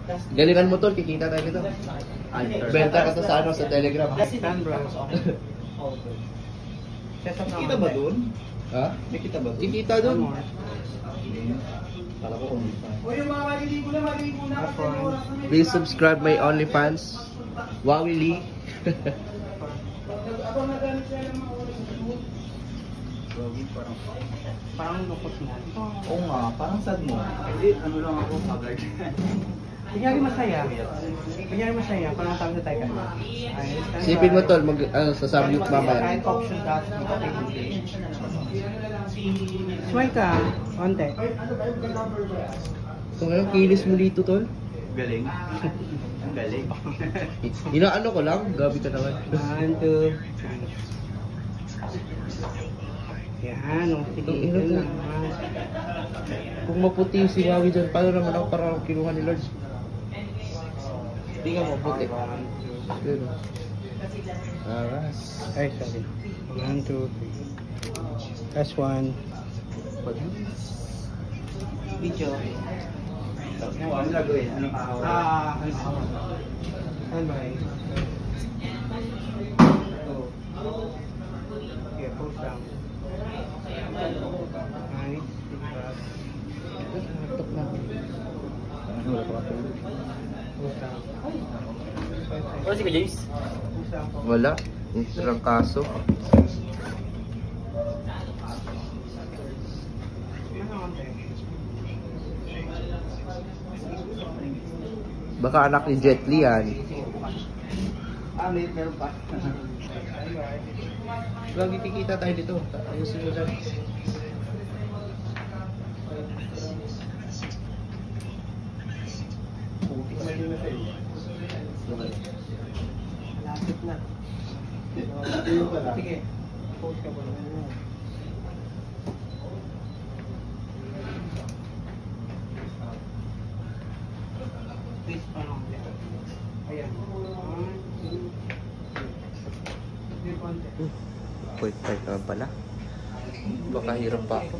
Galingan mo tol, kikita tayo dito. Benta ka to sa ano, sa Telegram. Kikita ba dun? Ha? Kikita ba dun? Kikita dun. Kala ko kung Please subscribe my OnlyFans. Wowie Lee. Parang lukot na. Oo nga, parang sad mo. Hindi, ano lang ako, haggard. Kunyari masaya, parang tawag sa tayo ka. Sipin mo tol, sa submute mamaya. Kahit option ka, okay. Smile ka, konti. So ngayon, kilis mo dito tol. Galing. Ang galing. Inaano ko lang, gabi ka naman. 1, 2, 3. Yan, sige, ito lang. Kung maputi yung si Wowie dyan, paano naman ako parang kinuha ni Lord? Hindi ka maputi. Pero, aras. Ay, sorry. 1, 2, 3. Last one. Video. Ano gagawin? Anong kahawa? Ano ba eh? Okay, post lang. Nice. Laptop na. Wala pa ako. Post lang. Wala si James? Post lang. Wala. Yung kaso. Baka anak ni Jet Li yan. Meron pa. Lagi kikita tayo dito. Ayusin mo dyan. Lapit na. Sige. Post ka ba? Please, parang ayan. 1, 2, 3. Point five naman pala. Baka hirap pa ako.